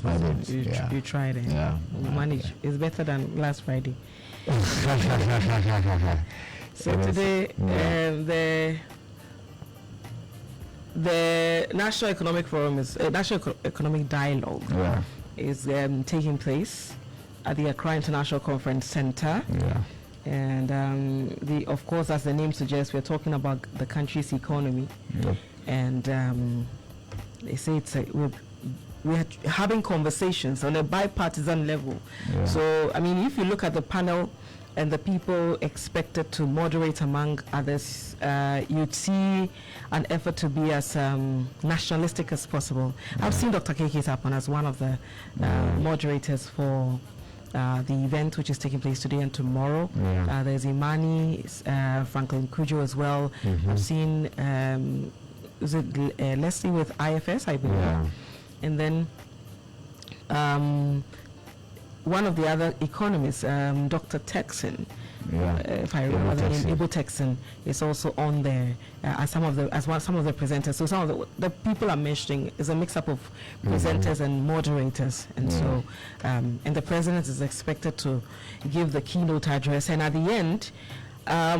I did. You tried it. Yeah. You managed. It's better than last Friday. So today, the National Economic Forum is National Economic Dialogue is taking place at the Accra International Conference Center. Yeah. And of course, as the name suggests, we're talking about the country's economy. Yep. And they say we're having conversations on a bipartisan level. Yeah. So, I mean, if you look at the panel and the people expected to moderate, among others, you'd see an effort to be as nationalistic as possible. Yeah. I've seen Dr. Keke Sapon as one of the moderators for the event, which is taking place today and tomorrow. Yeah. There's Imani, Franklin Kujo as well. I've seen Leslie with IFS, I believe. Yeah. And then one of the other economists, Dr. Texan, if I remember the name, Ibo Texan, is also on there as some of the presenters. So some of the people I'm mentioning is a mix-up of presenters and moderators, and so and the president is expected to give the keynote address, and at the end,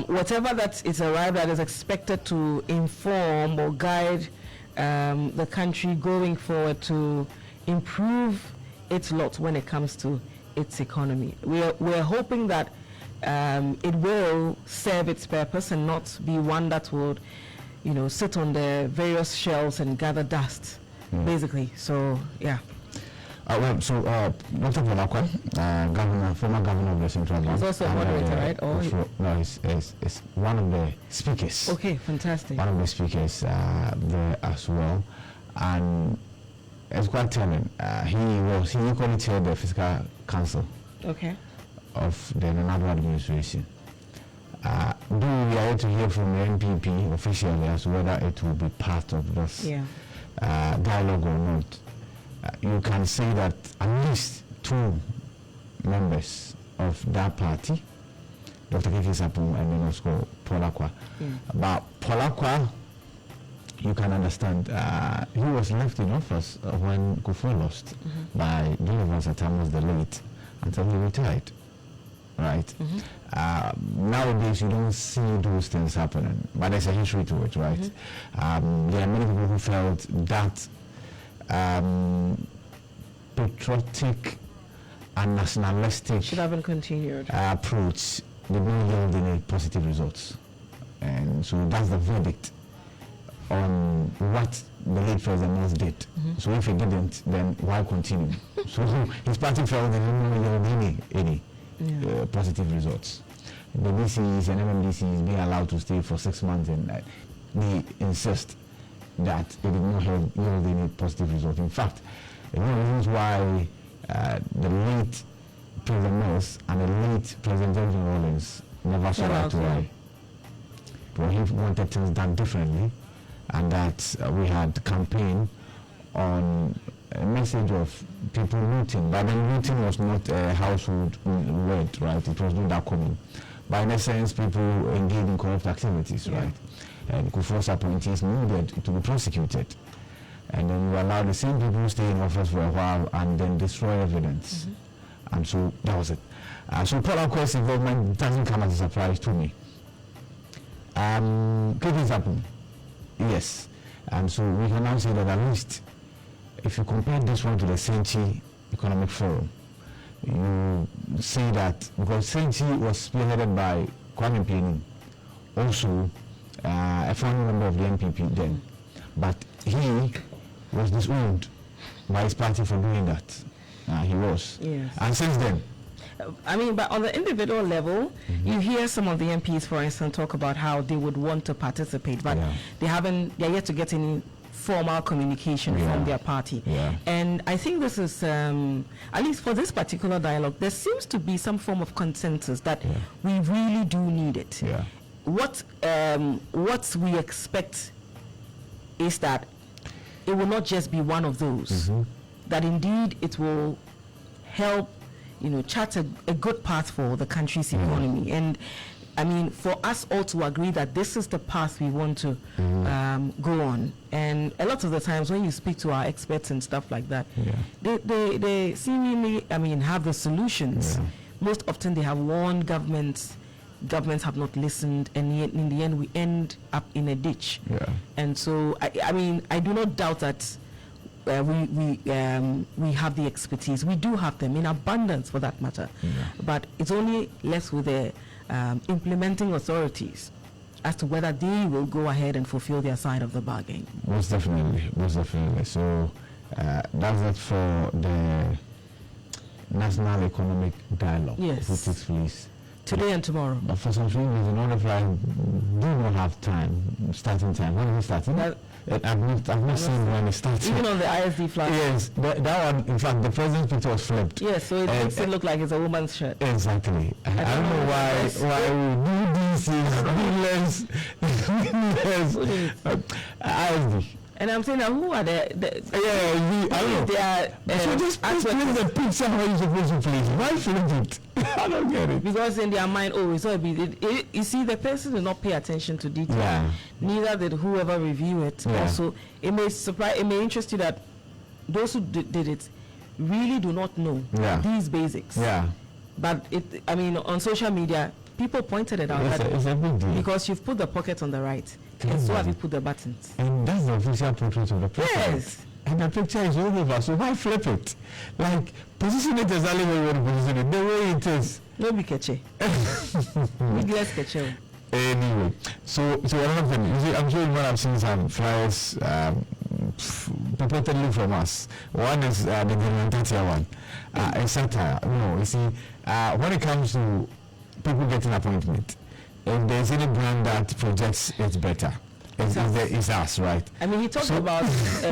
whatever that is arrived at is expected to inform or guide the country going forward to improve its lot when it comes to its economy. We're hoping that it will serve its purpose and not be one that would, sit on the various shelves and gather dust, basically. So, yeah. Dr. Polakwa, former governor of the Central Bank. He's also a moderator, right? No, he's one of the speakers. Okay, fantastic. One of the speakers there as well. And it's quite telling. He equally chaired the Fiscal Council of the Nana administration. Do we are yet to hear from the NPP officially as to whether it will be part of this dialogue or not. You can say that at least 2 members of that party, Dr. Keke Sapon and then also Polakwa. But Polakwa, you can understand, he was left in office when Kufuor lost by Jonathan Satamus the late until he retired, right? Nowadays you don't see those things happening, but there's a history to it, right? There are many people who felt that patriotic and nationalistic should have been continued approach did not yield any positive results, and so that's the verdict on what the late president did. So if he didn't, then why continue? So his party felt that he didn't yield any positive results. The DCs and MMDCs being allowed to stay for 6 months, and they insist that it did not yield any positive result. In fact, one of the reasons why the late President Mills and the late President Johnson Rawlings never saw eye to eye. But he wanted things done differently, and that we had campaigned on a message of people looting. But then looting was not a household word, right? It was not that common. But in a sense, people engaged in corrupt activities, right? And Kufuor's appointees needed to be prosecuted. And then you allow the same people to stay in office for a while and then destroy evidence. And so that was it. So Polakwa's involvement doesn't come as a surprise to me. Things happen. Yes. And so we can now say that at least if you compare this one to the Tettey Economic Forum, you say that because Tettey was spearheaded by Kwame Pianin, also a founding member of the NPP then, but he was disowned by his party for doing that. He was. Yes. And since then, I mean, but on the individual level, you hear some of the MPs, for instance, talk about how they would want to participate, but they're yet to get any formal communication from their party. And I think this is, at least for this particular dialogue, there seems to be some form of consensus that we really do need it. What we expect is that it will not just be one of those, that indeed it will help, chart a good path for the country's economy. And I mean, for us all to agree that this is the path we want to go on. And a lot of the times when you speak to our experts and stuff like that, they seemingly, I mean, have the solutions. Yeah. Most often they have warned governments have not listened, and yet in the end we end up in a ditch. Yeah. And so, I mean, I do not doubt that we have the expertise. We do have them in abundance, for that matter. Yeah. But it's only left with the implementing authorities as to whether they will go ahead and fulfill their side of the bargain. Most definitely. So that's it for the National Economic Dialogue, Yes. which takes place Today and tomorrow. But for some reason, all of like do not have starting time. When is it starting? I've not seen when it starts. Even on the ISD flag. Yes, that one. In fact, the president's picture was flipped. Yes, so it makes it look like it's a woman's shirt. Exactly. I don't know why we do these things. ISD. And I'm saying that who are I don't know. They are. So just place the picture how you're supposed to place. Why flip it? I don't get it. Because in their mind, it's all you see, the person did not pay attention to detail. Yeah. Neither did whoever review it. Yeah. Also, it may interest you that those who did it really do not know these basics. Yeah. But on social media, people pointed it out. It's a big deal. Because you've put the pocket on the right, and so have you put the buttons. And that's the official portrait of the president. Yes. And the picture is all over, so why flip it? Like, position it exactly where you want to position it, the way it is. No be catchy. Less catchy. Anyway, so another thing, you see, I'm sure you might have seen some flyers purportedly from us. One is the Tettey one. A satire. No, you see, when it comes to people getting appointment, if there's any brand that projects it better, it's us, right? I mean, he talked about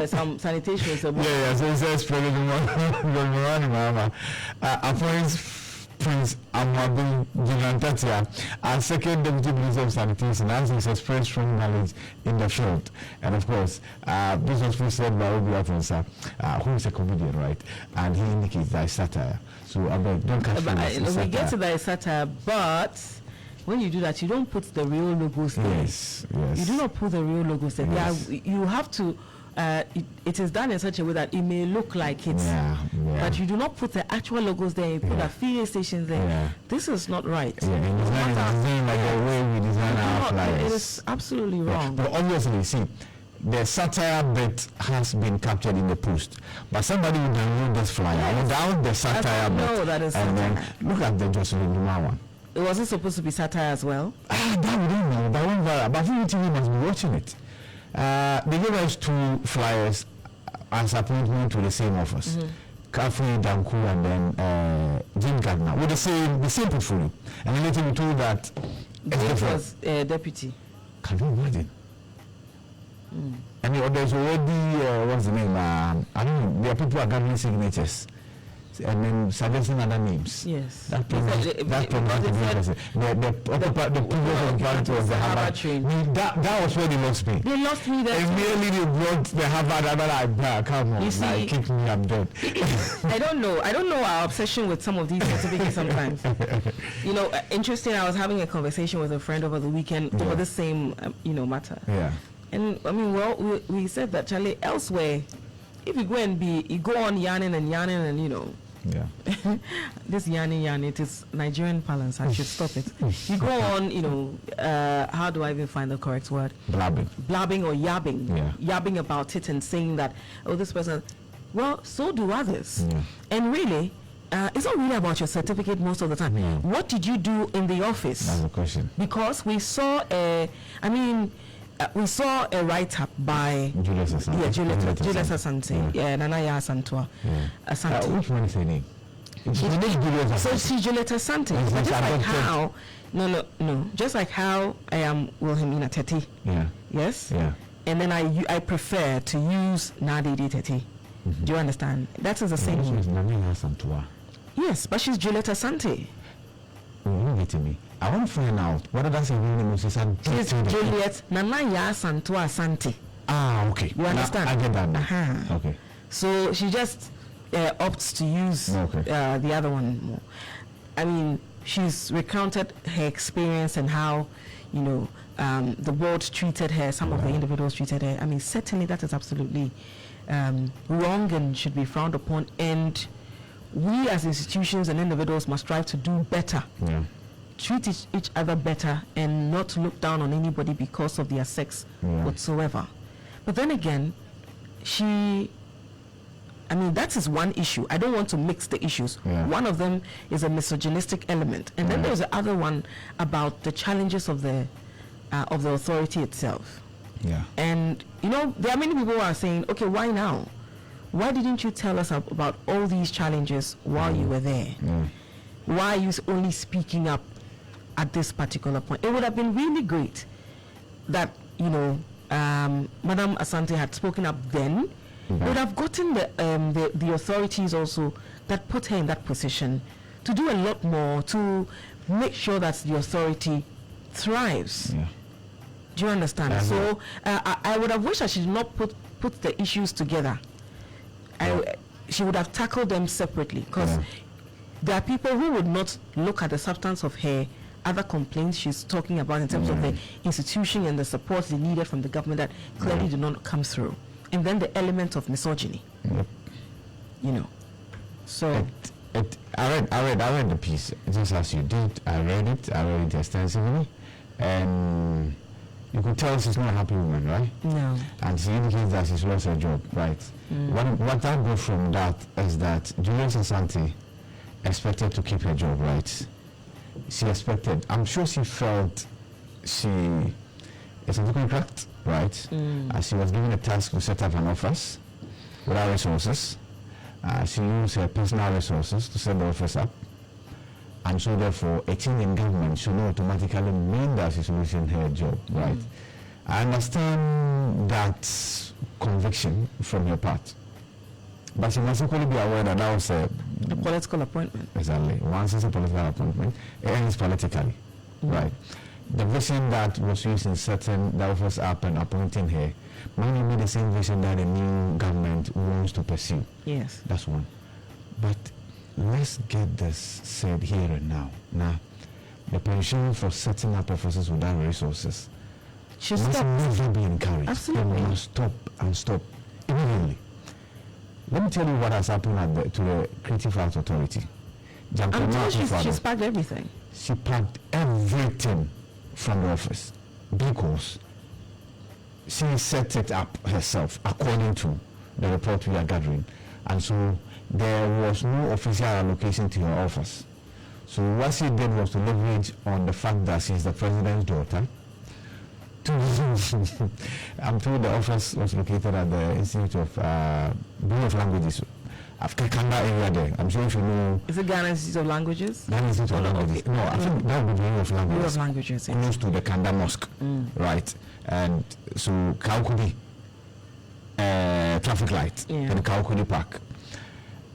some sanitation. So he says President appoints Prince Amabi Tettey as second deputy minister of sanitation, as he's expressed strong knowledge in the field. And of course, this was presented by Obi Afonsa, who is a comedian, right? And he indicates that it's satire. So I beg, don't catch me. We get to that satire, but when you do that, you don't put the real logos there. Yes. You do not put the real logos there. Yes. You have to. It is done in such a way that it may look like it's, but you do not put the actual logos there. You put affiliate stations there. Yeah. This is not right. Yeah, and it's not like the way we design our flyers. It is absolutely wrong. But obviously, see, the satire bit has been captured in the post, but somebody will download this flyer without the satire bit. No, that is and satire. Then look at the Jocelyn Duma one. Was it supposed to be satire as well? That we don't know. That went viral. But TV must be watching it. They gave us 2 flyers as appointment to the same office. Kafri, Danku, and then Jim Gardner with the same portfolio. And then later we told that it was deputy. Can you imagine? And there's already what's the name? I don't know. There are people who are gathering signatures and then suggesting other names. Yes. The previous party was the Harvard train. That was where they lost me. They lost me there. Immediately they brought the Harvard, and I'm like, come on, like, kick me, I'm dead. I don't know our obsession with some of these certificates sometimes. Interesting. I was having a conversation with a friend over the weekend over the same, matter. Yeah. And I mean, we said that, Charlie, elsewhere, if you go on yarning and yeah. This yarning, it is Nigerian parlance. I should stop it. You go on, how do I even find the correct word? Blabbing or yabbing. Yeah. Yabbing about it and saying that, this person, well, so do others. Yeah. And really, it's not really about your certificate most of the time. Yeah. What did you do in the office? That's the question. Because we saw we saw a write-up by Julius Asante, Nanaya Asantua. Asante. Which one is her name? So she's Julius Asante. But just like how, just like how I am Wilhelmina Tettey. Yeah. Yes. Yeah. And then I prefer to use Dedei Tettey. Do you understand? That is the same. Nanaya Asantua. Yes, but she's Julius Asante. You're getting me. I want to find out whether that's a real name. She's Juliet Nanaya Santua Asante. Okay. You understand? I get that now. Okay. So she just opts to use the other one more. I mean, she's recounted her experience and how, the board treated her, some of the individuals treated her. I mean, certainly that is absolutely wrong and should be frowned upon. And we as institutions and individuals must strive to do better. Yeah. Treat each other better and not look down on anybody because of their sex whatsoever. But then again, that is one issue. I don't want to mix the issues. Yeah. One of them is a misogynistic element, and then there's the other one about the challenges of the authority itself. Yeah. And there are many people who are saying, okay, why now? Why didn't you tell us about all these challenges while you were there? Why are you only speaking up at this particular point? It would have been really great that Madam Asante had spoken up then. Would have gotten the authorities also that put her in that position to do a lot more to make sure that the authority thrives. Yeah. Do you understand? So I would have wished that she did not put the issues together. She would have tackled them separately, because there are people who would not look at the substance of her other complaints she's talking about in terms of the institution and the support they needed from the government that clearly did not come through. And then the element of misogyny. So I read the piece just as you did. I read it extensively, and you could tell she's not a happy woman, right? No. And she indicates that she's lost her job, right? What I got from that is that Julius Asante expected to keep her job, right? She expected. I'm sure she felt it's a contract, right? As she was given a task to set up an office without resources. She used her personal resources to set the office up. And so therefore, a change in government should not automatically mean that she's losing her job, right? I understand that conviction from her part. But she must equally be aware that that was a political appointment. Exactly. Once it's a political appointment, it ends politically, right? The vision that was used in setting the office up and appointing her might not be the same vision that the new government wants to pursue. Yes. That's one. But let's get this said here and now. Now, the pension for setting up offices without resources must never be encouraged. Absolutely. It must stop and stop immediately. Let me tell you what has happened to the Creative Arts Authority. I'm told she's packed everything. She packed everything from the office because she set it up herself according to the report we are gathering. And so there was no official allocation to her office. So what she did was to leverage on the fact that she's the president's daughter. I'm told the office was located at the Institute of Bureau of Languages, Kanda area there. I'm sure if you know. Is it Ghana Institute of Languages? Ghana Institute of Languages. No, I think that would be Bureau of Languages. Bureau of Languages, yes. Close to the Kanda Mosque, right? And so Kaukudi traffic light and Kaukudi Park.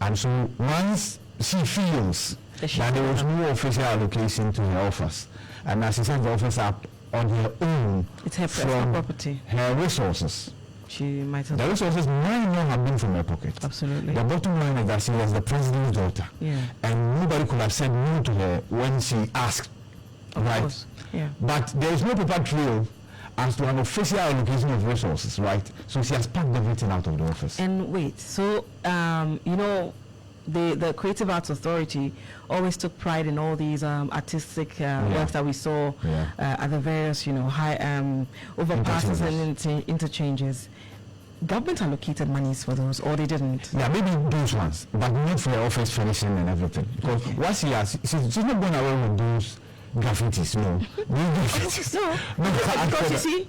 And so once she feels that there was no official allocation to her office, and as she set the office up on her own, it's her from property, her resources, she might have. The resources might not have been from her pocket. Absolutely. The bottom line is that she was the president's daughter, and nobody could have said no to her when she asked, right? Yeah. But there is no paper trail as to an official allocation of resources, right? So she has packed everything out of the office. And wait, so the Creative Arts Authority always took pride in all these artistic works that we saw at the various, high overpasses and interchanges. Government allocated monies for those, or they didn't? Yeah, maybe those ones, but not for the office furnishing and everything. Because what she has, she's not going away with those graffitis, no. No, because you see,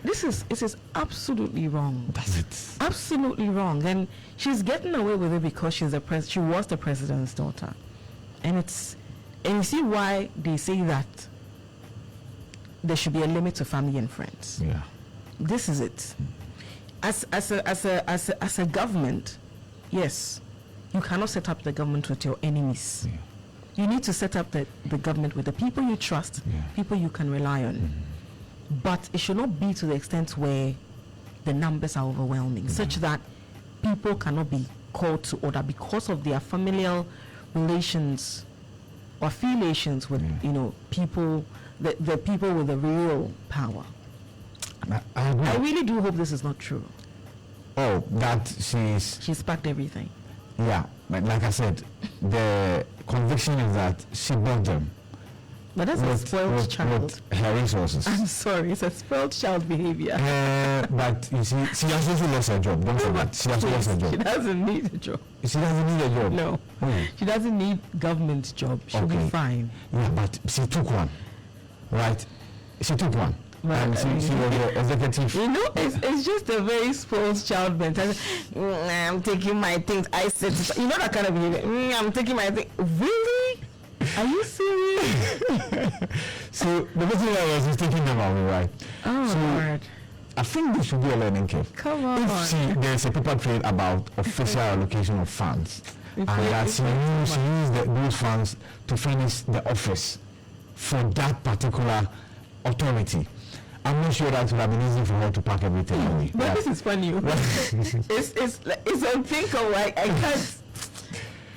it is absolutely wrong. That's it. Absolutely wrong. And she's getting away with it because she was the president's daughter. And you see why they say that there should be a limit to family and friends. Yeah. This is it. As a government, yes, you cannot set up the government with your enemies. Yeah. You need to set up the government with the people you trust, people you can rely on. But it should not be to the extent where the numbers are overwhelming, such that people cannot be called to order because of their familial relations or affiliations with people, the people with the real power. I really do hope this is not true. Oh, that she's packed everything. Yeah, but like I said, the conviction is that she bought them. But that's a spoiled child. With her resources. I'm sorry, it's a spoiled child behavior. But you see, she has also lost her job. Don't forget, she has lost her job. She doesn't need a job. She doesn't need a job. No, she doesn't need government job. She'll be fine. Yeah, but she took one, right? She took one. And she was the executive. It's just a very spoiled child mentality. I'm taking my things. I said, that kind of behavior. I'm taking my things. Really? Are you serious? So the person I was thinking about me, right? Oh, so, Lord. I think this should be a learning curve. Come on. If there's a paper trail about official allocation of funds, and that she used those funds to finish the office for that particular authority, I'm not sure that would have been easy for her to pack everything away. But this is funny. It's unthinkable. I can't.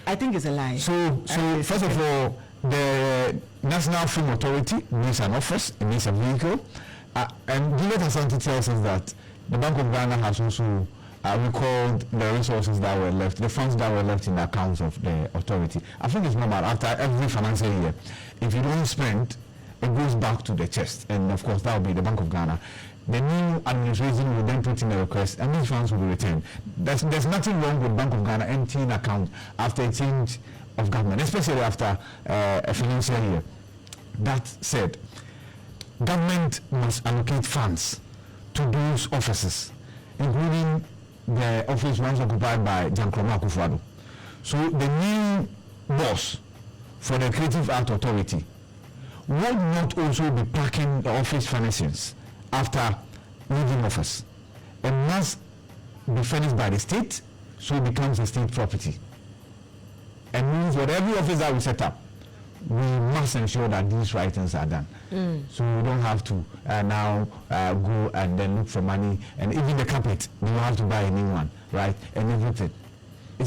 I think it's a lie. So first of all, the National Film Authority needs an office, it needs a vehicle, and Juliet Asante tells us that the Bank of Ghana has also recalled the resources that were left, the funds that were left in the accounts of the authority. I think it's normal after every financial year. If you don't spend, it goes back to the chest, and of course that will be the Bank of Ghana. The new administration will then put in a request, and these funds will be returned. There's nothing wrong with Bank of Ghana emptying account after a change of government, especially after a financial year. That said, government must allocate funds to those offices, including the office once occupied by Jankroma Akufo-Addo. So the new boss for the Creative Art Authority would not also be packing the office furnishings after leaving office. It must be furnished by the state, so it becomes a state property. And means with every office that we set up, we must ensure that these right things are done. So we don't have to now go and then look for money, and even the carpet, we don't have to buy a new one, right? And everything. In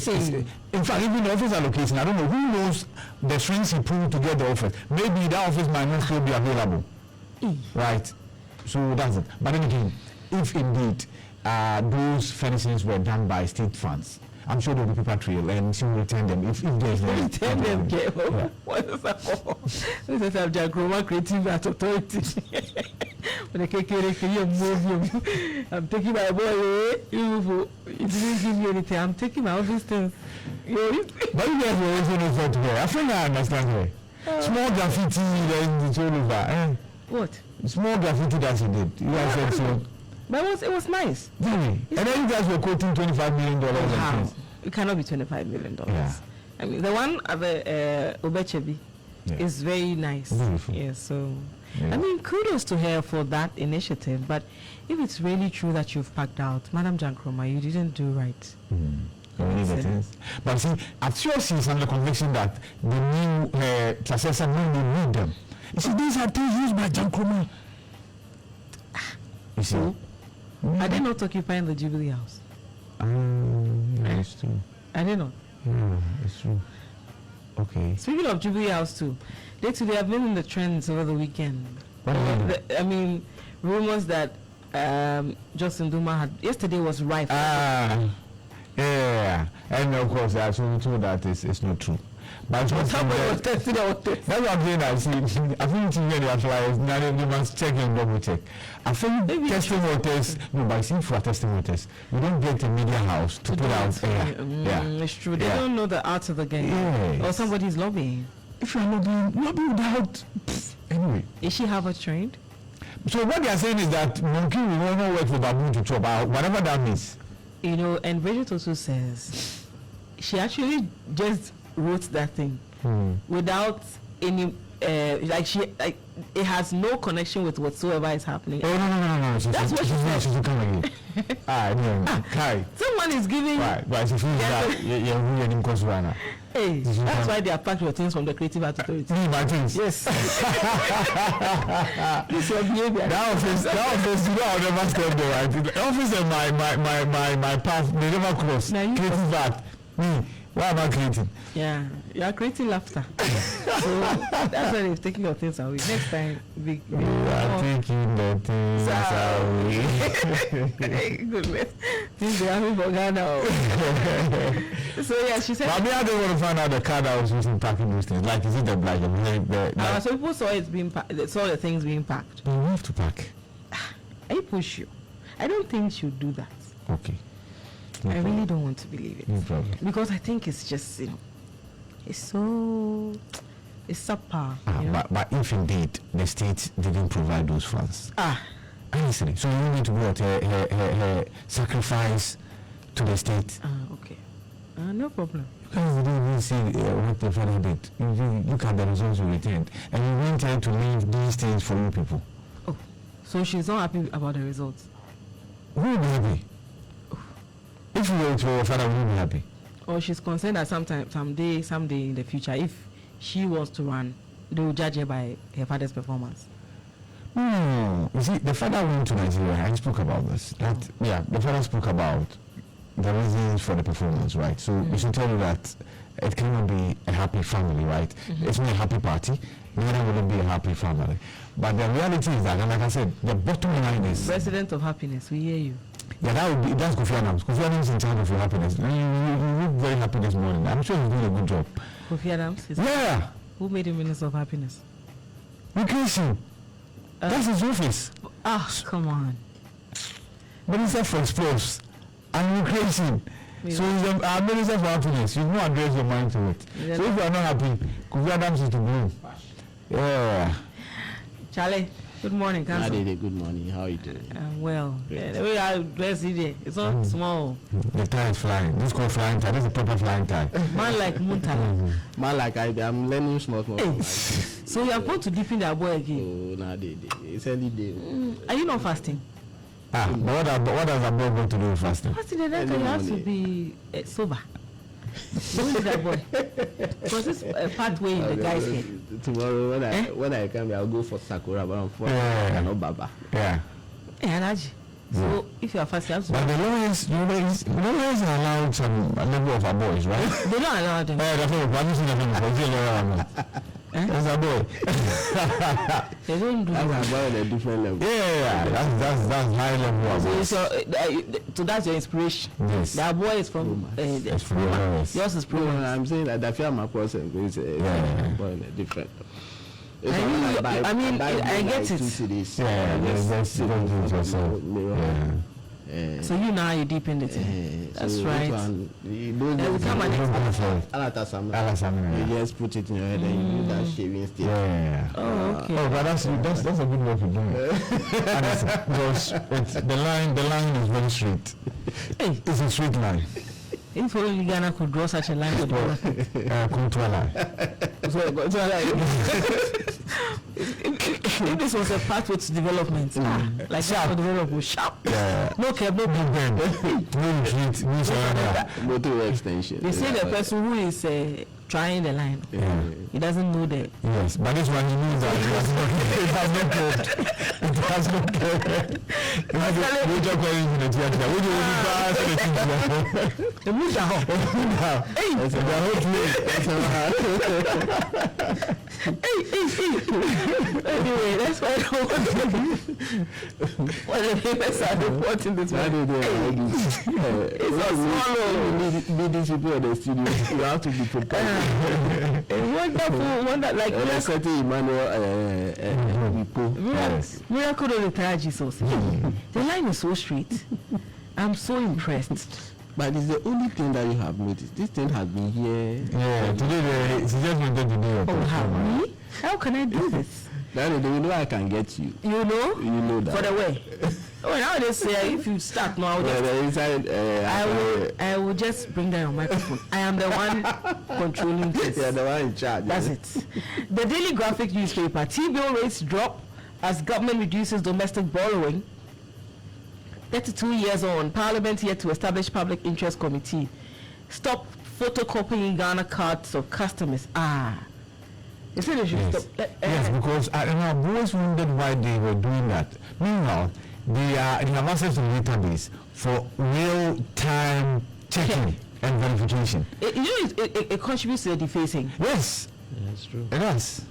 fact, even the office allocation, I don't know who knows the strings he pulled to get the office. Maybe that office might not still be available, right? So that's it. But then again, if indeed those furnishings were done by state funds, I'm sure there will be paper trail, and she will return them if there's no. Return them, yeah. What is that for? This is a Jankroma Creative Art Authority. When I'm taking my boy, you didn't give me anything. I'm taking my office things. But you guys were also not for today. I think I understand her. Small graffiti, then it's all over. What? Small graffiti that she did. You guys said so. But it was nice. Really? And then you guys were quoting $25 million. How? It cannot be $25 million. Yeah. I mean, the one at the Obechebi is very nice. Beautiful. Yeah, so... Yeah. I mean, kudos to her for that initiative, but if it's really true that you've packed out, Madam Jankroma, you didn't do right. But see, I'm sure she's under conviction that the new successor will need them. You see, these are things used by Jankroma. You see? Are they not occupying the Jubilee House? It's true. Are they not? Yeah, it's true. Okay. Speaking of Jubilee House too, they have been in the trends over the weekend. I mean, rumors that Justin Duma had yesterday was rife. Yeah, and of course, I actually told that it's not true. But that's what I'm saying. I think TV actually they must check and double check. I think testimony test. No, but I think for a testimony test, you don't get a media house to put out. Yeah, it's true. They don't know the art of the game, or somebody's lobbying. If you're lobbying without anyway. Is she Harvard trained? So what they are saying is that monkey will not work for baboon to chop, whatever that means. You know, and Bridget also says she actually just wrote that thing without any it has no connection with whatsoever is happening. Oh no. That's what she said. She's coming again. Kai. Someone is giving. Right, but she feels that you're really in course right now. Hey, that's why they are packed your things from the Creative Art Authority. My things. Yes. This is your behavior. That office, you know, I'll never step there. Right? The office and my path, they never cross. Creative Art. Me, Why am I creating? Yeah, you are creating laughter. So that's why they've taken your things away. Next time, we are taking the things away. Goodness. Things they having for Ghana. So yeah, she said. But I don't want to find out the car that was using packing those things. Like, is it the black? So people saw it being saw the things being packed. But you have to pack. I push you. I don't think she'll do that. Okay. No I really don't want to believe it. No problem. Because I think it's just, it's subpar. But if indeed the state didn't provide those funds. Honestly, so you need to go her sacrifice to the state. Okay. No problem. You guys didn't even see what the father did. You look at the results you returned. And you went there to leave these things for you people. Oh, so she's not happy about the results? Who will be happy? If you were to your father, will you be happy? Or she's concerned that someday in the future, if she wants to run, they will judge her by her father's performance. No. You see, the father went to Nigeria and spoke about this. The father spoke about the reasons for the performance, right? So we should tell you that it cannot be a happy family, right? It's not a happy party, neither will it be a happy family. But the reality is that, and like I said, the bottom line is... Resident of happiness, we hear you. Yeah, that's Kofi Adams. Kofi Adams is in charge of your happiness. You look very happy this morning. I'm sure he's doing a good job. Kofi Adams? Yeah. Who made him Minister of Happiness? Recreation. That's his office. Come on. Minister for Sports and Recreation. So he's our Minister for Happiness. You don't address your mind to it. So if you are not happy, Kofi Adams is to blame. Yeah. Charlie, good morning, Council. Good morning. How are you doing? Well. Yeah, the way I dress today, it's not small. The tie is flying. This is called flying tie. This is a proper flying tie. Man like Munta. Man like I'm learning small. Hey. So you are going to deepen the boy again? Oh, it's early day. Are you not fasting? But what does a boy going to do with fasting? Fasting, then you have to be sober. Don't do that boy. Because it's a pathway in the guy's head. Tomorrow when I come, I'll go for Sakura, but I'm for no Baba. Yeah. So if you are fasting, you have to. But the lawyers are allowed some level of our boys, right? They don't allow them. That's a boy. They don't do that. That's a boy on a different level. Yeah. That's high level. So that's your inspiration. Yes. That boy is from yours is pro. I'm saying that the film person is a boy on a different level. I get it. So you now you deep in the thing. That's so right. You just put it in your head and you do that shaving stick. Oh, okay. But that's a good work you're doing. Because the line is very straight. Hey, it's a straight line. If only Ghana could draw such a line with if this was a pathway to development, like sharp development, sharp. No care, no bend. Motor extension. They say the person who is trying the line, he doesn't know that. Yes, but this one he knows that it has no code. It has no code. We just call it in the theater. We do only pass the things. The mood down. Anyway, that's why I don't want to what the papers are reporting this morning. It's not small. These people in the studio, you have to be prepared. Wonderful, like miracle of the entire Jesus. The line is so straight. I'm so impressed. But it's the only thing that you have noticed. This thing has been here. Yeah, today she just wanted to do it. Oh, how me? How can I do this? Daddy, you know I can get you. You know? You know that. For the way. Now they say if you start now, I will just bring down your microphone. I am the one controlling this. You're the one in charge. That's it. The Daily Graphic newspaper, T-bill rates drop as government reduces domestic borrowing. 32 years on, Parliament yet to establish public interest committee. Stop photocopying Ghana cards of customers. They said they should stop. Yes, because I've always wondered why they were doing that. Meanwhile, they have access to the database for real-time checking. and verification. It contributes to the defacing. Yes, That's true. it does.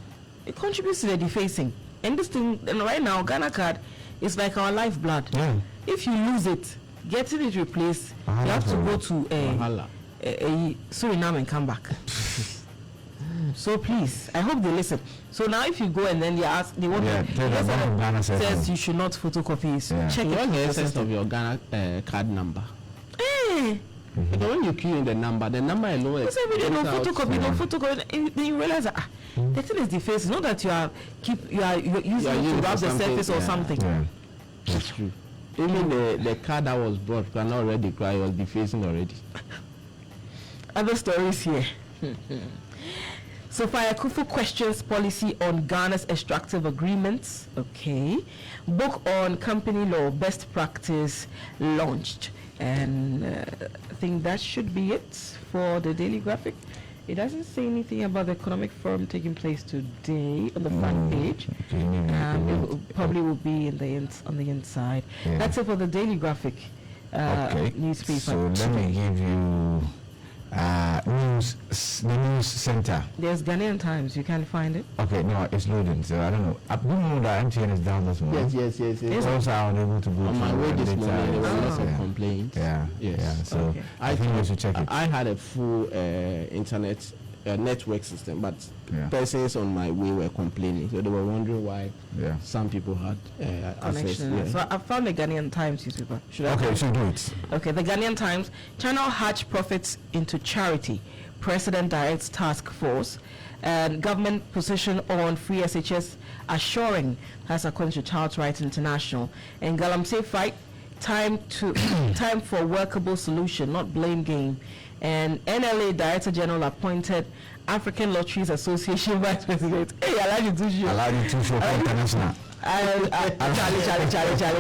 It contributes to the defacing. And this thing, and right now, Ghana card is like our lifeblood. Yeah. If you lose it, getting it replaced, you have to go to a Suriname and come back. So please, I hope they listen. So now, if you go and then they want says you should not photocopy. So check it. What's the essence of your Ghana card number? Because when you key in the number alone. You say we don't photocopy. Then you realize that the thing is defaced. Not that you are using it to rub the surface or something. Yeah. That's true. Even the card that was brought can already cry, was defacing already. Other stories here. So Fire Kufu questions policy on Ghana's extractive agreements. Okay. Book on company law best practice launched. And I think that should be it for the Daily Graphic. It doesn't say anything about the economic forum taking place today on the front page. It probably will be on the inside. Yeah. That's it for the Daily Graphic newspaper. So let me give you the news center. There's Ghanaian Times. You can't find it. Okay, no, it's loading. So I don't know. I don't know that MTN is down this morning. Yes. It's also unable to go on my way this morning. There were lots of complaints. Yeah. So I think we should check it. I had a full internet network system, but persons on my way were complaining, so they were wondering why some people had access. So I found the Ghanaian Times newspaper. Should do it. Okay, the Ghanaian Times. Channel hatch profits into charity. President directs task force. And government position on free SHS assuring, that's according to Child Rights International. And Galamsey fight, time for workable solution, not blame game. And NLA Director General appointed African Lotteries Association Vice President. Hey, I like you too, sure. I like you too, sure. International.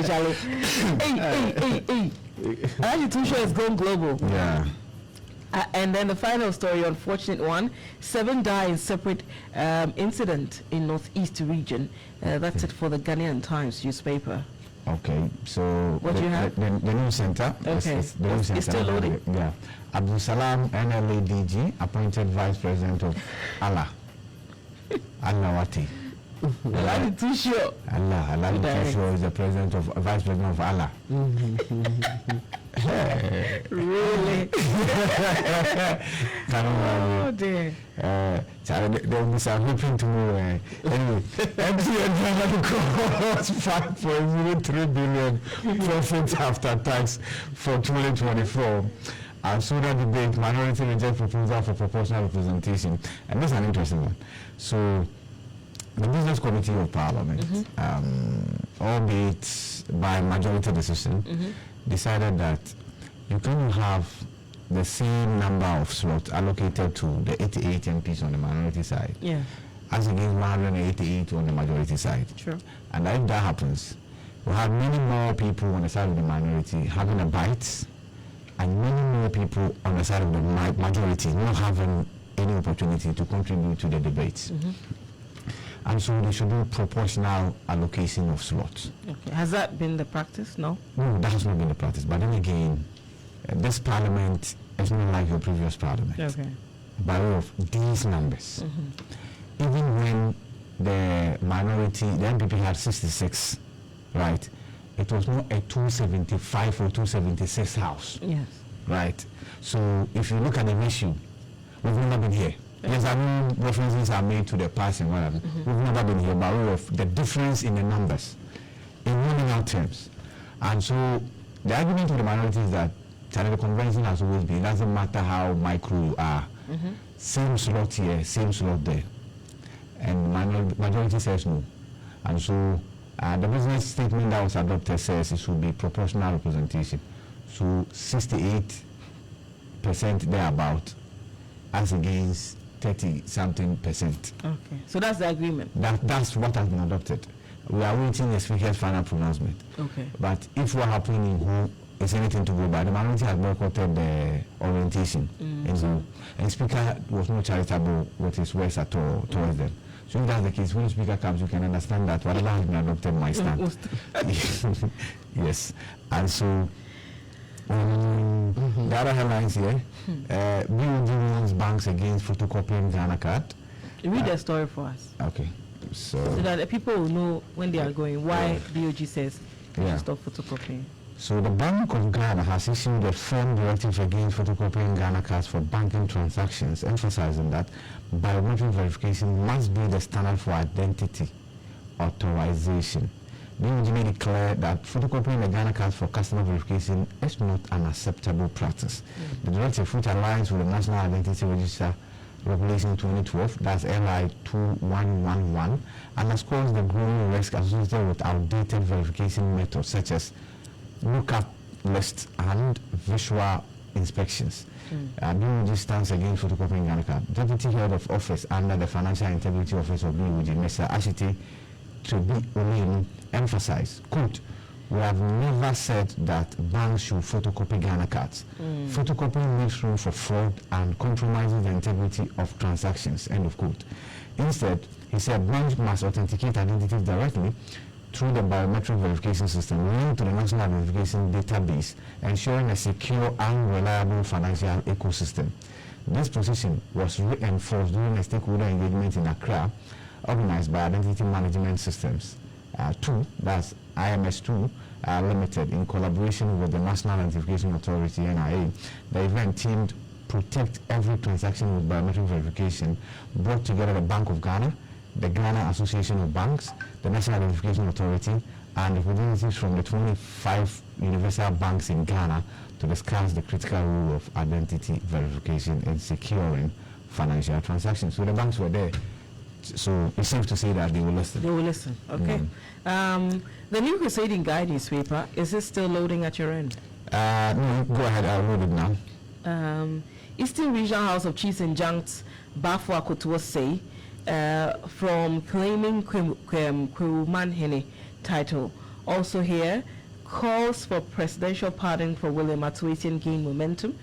Charlie. Hey. I like you too, sure. It's going global. Yeah. And then the final story, unfortunate one, 7 die in separate incident in Northeast region. That's it for the Ghanaian Times newspaper. Okay, so what do you have? The news center. Okay, it's still loading. Yeah, Abdul Salam NLA DG appointed Vice President of Allah. Wati. Allah Tusho. Allah Tusho is the President of Vice President of Allah. Really? Oh dear. They'll be hoping tomorrow. Anyway, MTN calls 5.03 billion profit after tax for 2024. And so that debate, minority reject proposal for proportional representation. And this is an interesting one. So the Business Committee of Parliament, albeit by majority decision, decided that you cannot have the same number of slots allocated to the 88 MPs on the minority side as against 188 on the majority side. Sure. And if that happens, we'll have many more people on the side of the minority having a bite, and many more people on the side of the majority not having any opportunity to contribute to the debates. And so they should do proportional allocation of slots. Okay. Has that been the practice? No, that has not been the practice. But then again, this parliament is not like your previous parliament. Okay. By way of these numbers. Even when the minority, the MPP had 66, right? It was not a 275 or 276 house. Yes. Right? So if you look at the issue, we've never been here. Yes, I mean, references are made to the past and whatever. We've never been here by way of the difference in the numbers, in nominal terms. And so the argument of the minority is that the convention has always been, it doesn't matter how micro you are, same slot here, same slot there. And majority says no. And so the business statement that was adopted says it should be proportional representation. So 68% thereabout as against 30-something%. Okay. So that's the agreement. That's what has been adopted. We are waiting the speaker's final pronouncement. Okay. But if what happened in who is anything to go by, the minority has boycotted the orientation. And so, and the speaker was not charitable with his words at all towards them. So if that's the case, when the speaker comes, you can understand that whatever has been adopted might stand. Yes. And so The other headlines here, BOD warns banks against photocopying Ghana card. Read the story for us. Okay. So that the people will know when they are going why BOG says they should stop photocopying. So the Bank of Ghana has issued a firm directive against photocopying Ghana cards for banking transactions, emphasizing that biometric verification must be the standard for identity authorization. BOG made it clear that photocopying the Ghana cards for customer verification is not an acceptable practice. The directive, which aligns with the National Identity Register Regulation 2012, that's LI 2111, underscores the growing risk associated with outdated verification methods such as lookup lists and visual inspections. BOG stands against photocopying Ghana card. Deputy Head of Office under the Financial Integrity Office of BOG, Mr. Ashite Tubi emphasized, quote, "We have never said that banks should photocopy Ghana cards. Photocopying makes room for fraud and compromises the integrity of transactions," end of quote. Instead, he said banks must authenticate identities directly through the biometric verification system linked to the National Identification Database, ensuring a secure and reliable financial ecosystem. This position was reinforced during a stakeholder engagement in Accra, organized by Identity Management Systems 2, that's IMS2 Limited, in collaboration with the National Identification Authority, NIA. The event teamed Protect Every Transaction with Biometric Verification, brought together the Bank of Ghana, the Ghana Association of Banks, the National Identification Authority, and representatives from the 25 universal banks in Ghana to discuss the critical role of identity verification in securing financial transactions. So the banks were there. So it's safe to say that they will listen. They will listen. Okay. The new Crusading Guide newspaper, is it still loading at your end? No, go ahead. I'll load it now. Eastern Regional House of Chiefs and Junks Bafo Akotuo say from claiming Kweumanhene title. Also here, calls for presidential pardon for William Atuatian gain momentum,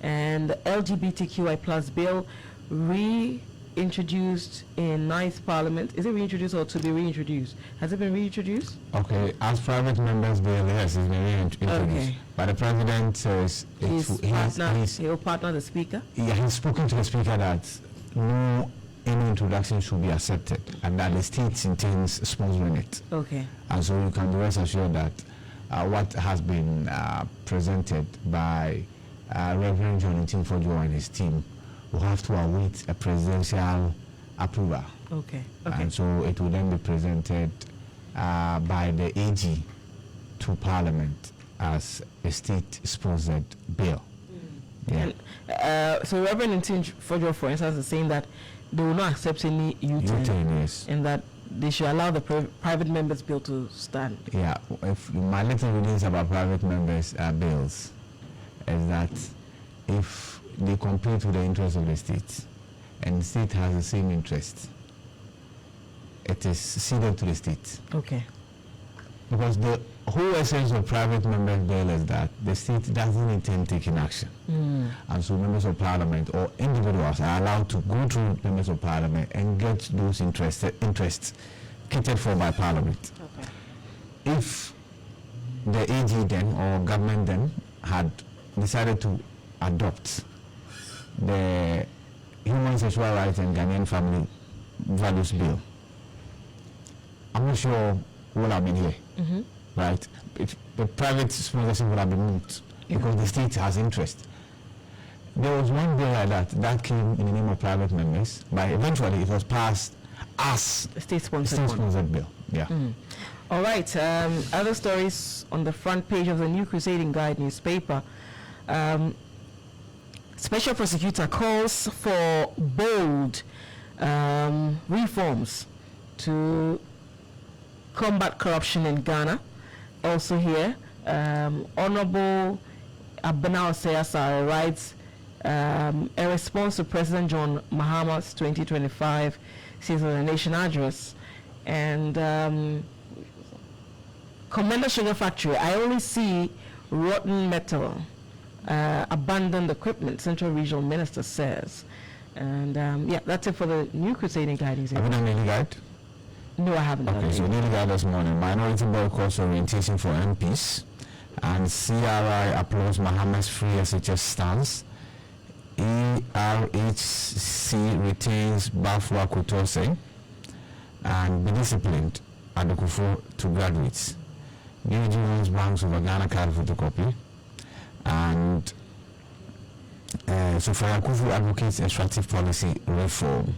and the LGBTQI plus bill reintroduced in 9th Parliament. Is it reintroduced or to be reintroduced? Has it been reintroduced? Okay, as private members bill, yes, it's been reintroduced. Okay. But the president says he'll partner the speaker? Yeah, he's spoken to the speaker that no any introduction should be accepted and that the state intends sponsoring it. Okay. And so you can be rest assured that what has been presented by Reverend John Ntimfodjo and his team will have to await a presidential approval. Okay. And so it will then be presented by the AG to Parliament as a state-sponsored bill. Yeah. And, so Reverend Ntimfodjo, for instance, is saying that they will not accept any U-turn, yes, and that they should allow the private members' bill to stand. Yeah, if my little readings about private members' bills is that if they compete with the interests of the state, and the state has the same interest, it is ceded to the state. Okay. Because the whole essence of private members' bill is that the state doesn't intend taking action. And so members of parliament or individuals are allowed to go through members of parliament and get those interests catered for by parliament. Okay. If the AG then or government then had decided to adopt the Human Sexual Rights and Ghanaian Family Values Bill, I'm not sure what I've been here. Right? If the private sponsorship would have been moved because the state has interest. There was one bill like that came in the name of private members, but eventually it was passed as a state-sponsored bill. Yeah. All right. Other stories on the front page of the New Crusading Guide newspaper. Special prosecutor calls for bold reforms to combat corruption in Ghana. Also here, Honorable Abena Osei writes a response to President John Mahama's 2025 State of the Nation address. And Commander Sugar Factory, I only see rotten metal, abandoned equipment, Central Regional Minister says. And yeah, that's it for the New Crusading Guide. Have you done any guide? No, I haven't. Okay, so daily guide this morning. Minority boycotts orientation for MPs. And CRI applauds Mahama's free SHS stance. ERHC retains Bafwa Kutose and be disciplined at the Kufu to graduates. BG owns banks over Ghana card photocopy. And so Fire Kufu advocates extractive policy reform.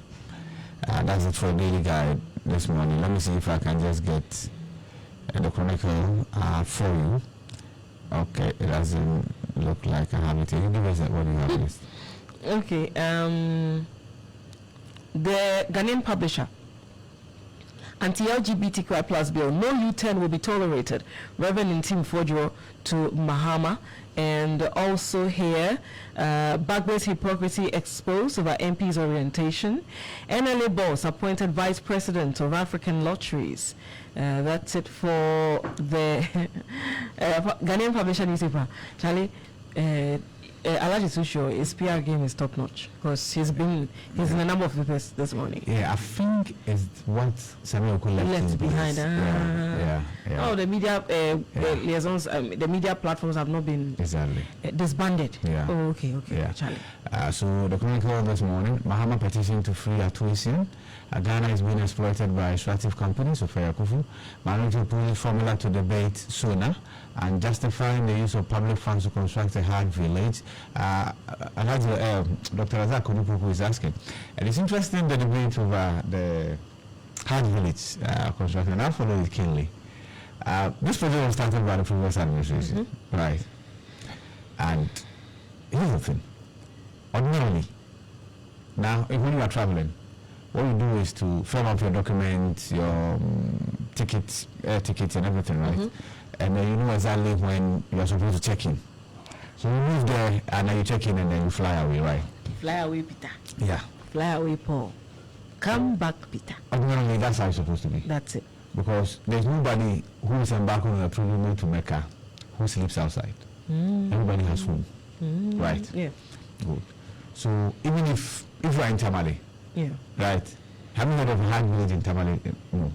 That's it for Daily Guide this morning. Let me see if I can just get the Chronicle for you. Okay, it doesn't look like I have it. You give us what you have list. Okay, the Ghanaian publisher anti-LGBTQI plus bill, no U-turn will be tolerated. Reverend Ntim Fodjo to Mahama. And also here, Bagbe's hypocrisy exposed over MP's orientation. NLA boss appointed vice president of African Lotteries. That's it for the Ghanaian publisher newspaper. Charlie, Alaji Susho, his PR game is top notch because he's in a number of papers this morning. Yeah, I think it's what Samuel left behind. Yeah. Oh, the media liaisons, the media platforms have not been disbanded. Yeah. Oh, okay. Yeah. Charlie. So the Chronicle this morning, Mahama petition to free Atuisian. Ghana is being exploited by extractive companies of Kufu. Minority opposes formula to debate sooner and justifying the use of public funds to construct a hard village. Dr. Razak Kudupuku is asking. And it's interesting the debate over the hard village construction. I follow it keenly. This project was started by the previous administration, right? And here's the thing. Ordinarily, now if when you are traveling, what you do is to fill up your documents, your tickets, air tickets and everything, right? And then you know exactly when you are supposed to check in. So you move there and then you check in and then you fly away, right? Fly away, Peter. Yeah. Fly away, Paul. Come back, Peter. Ordinarily, that's how it's supposed to be. That's it. Because there's nobody who is embarking on a pilgrimage to Mecca who sleeps outside. Everybody has home, right? Yeah. Good. So even if you are in Tamale, right? Have you heard of a hard village in Tamale? No.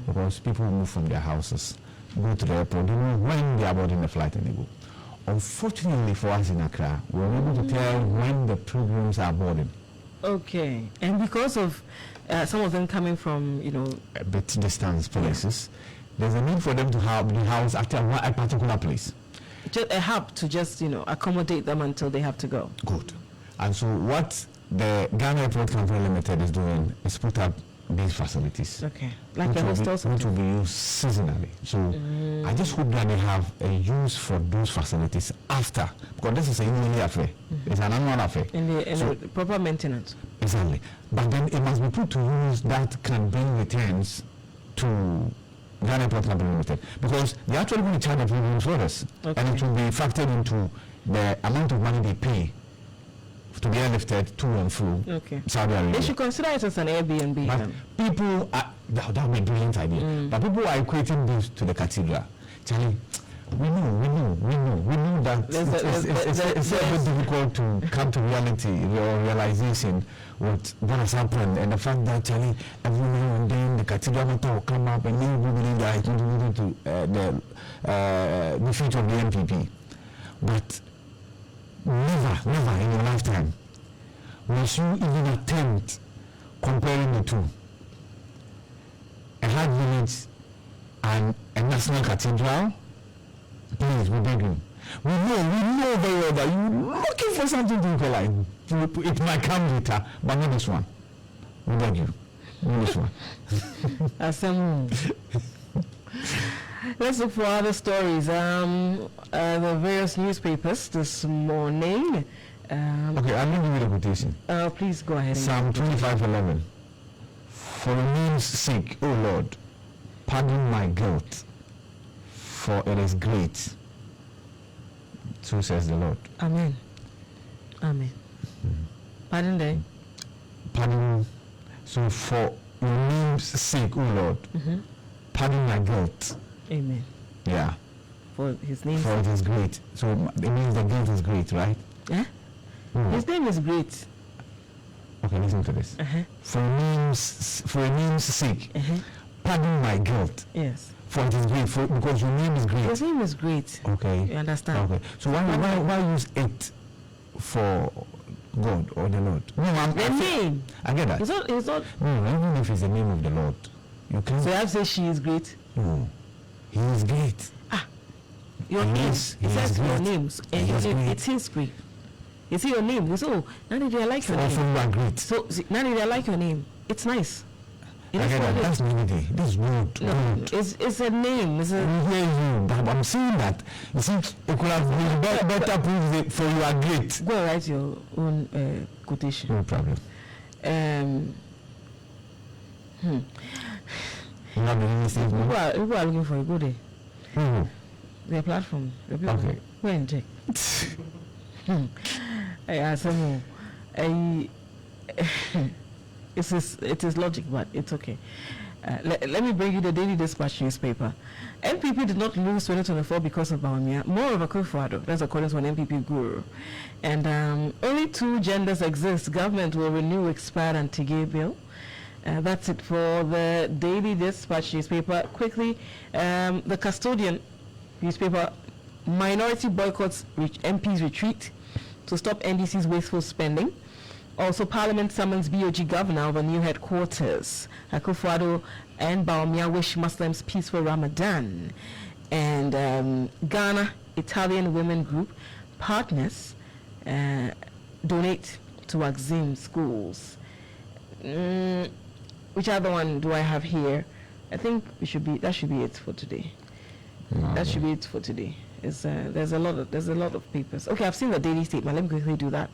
Because people move from their houses, go to the airport, they know when they are boarding the flight and they go. Unfortunately for us in Accra, we're able to tell when the pilgrims are boarding. Okay. And because of some of them coming from, a bit distance places, there's a need for them to have the house at a particular place. Just a hub to just, accommodate them until they have to go. Good. And so what the Ghana Airport Company Limited is doing is put up these facilities. Okay. Like the hostels? Which will be used seasonally. So I just hope that they have a use for those facilities after, because this is a yearly affair. It's an annual affair. And the proper maintenance. Exactly. But then it must be put to use that can bring returns to Ghana Airport Company Limited, because they're actually going to charge the premiums for us. Okay. And it will be factored into the amount of money they pay to be airlifted to and through Saudi Arabia. They should consider it as an Airbnb. But people are, that would be a brilliant idea. But people are equating this to the cathedral. Charlie, we know that it's a bit difficult to come to reality or realization what has happened, and the fact that Charlie, every now and then the cathedral will come up and you believe that it's contributing to the future of the MPP. But never in your lifetime will you even attempt comparing the two. A hard village and a national cathedral. Please, we beg you. We know very well that you're looking for something to equalize. It might come later, but not this one. We beg you. Not this one. Let's look for other stories. The various newspapers this morning. Okay, I'm going to give you the quotation. Please go ahead. Psalm 25:11. For your name's sake, O Lord, pardon my guilt, for it is great. So says the Lord. Amen. Pardon them. Pardon. So for your name's sake, O Lord, pardon my guilt. Amen. Yeah. For his name. For it is great. So it means the guilt is great, right? Yeah. His name is great. Okay, listen to this. For your name's sake, pardon my guilt. Yes. For it is great, because your name is great. His name is great. Okay. You understand? Okay. So why use it for God or the Lord? No, the name. I get that. It's not. No, even if it's the name of the Lord, you can. So you have to say she is great. No, he is great. Your name. It says your names, and it's his great. You see your name. So now that I like your name. So you are great. So now that I like your name, it's nice. I get that. That's melody. This is rude. No, it's a name. It's a. I hear you, but I'm saying that. You see, it could have been better proof for you are great. Go write your own quotation. No problem. Not doing anything. People are looking for you. Go there. Mm-hmm. Their platform. Okay. Go and check. It is logic, but it's okay. Let me bring you the Daily Dispatch newspaper. NPP did not lose 2024 because of Bawumia. More of a Kufuor. That's according to an NPP guru. And only 2 genders exist. Government will renew expired anti-gay bill. That's it for the Daily Dispatch newspaper. Quickly, the Custodian newspaper. Minority boycotts MPs retreat to stop NDC's wasteful spending. Also, Parliament summons BOG governor of a new headquarters. Kufuor and Bawumia wish Muslims peaceful Ramadan. And Ghana Italian women group partners donate to Axim schools. Which other one do I have here? I think that should be it for today. That should be it for today. There's a lot of papers. Okay, I've seen the daily statement. Let me quickly do that.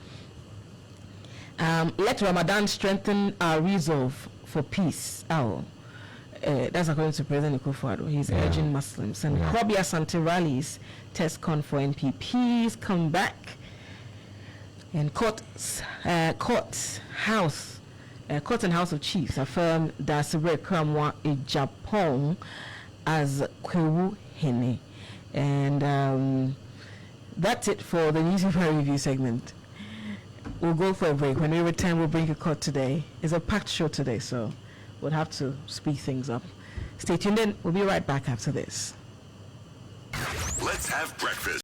Let Ramadan strengthen our resolve for peace. That's according to President Kufuor. He's urging Muslims. And Kobia Asante rallies test con for NPPs come back. And Court and House of Chiefs affirm that Sibre Kramwa in Japan as Kwewu Hene. And that's it for the newspaper review segment. We'll go for a break. When we return, we'll bring a cut today. It's a packed show today, so we'll have to speed things up. Stay tuned in. We'll be right back after this. Let's have breakfast.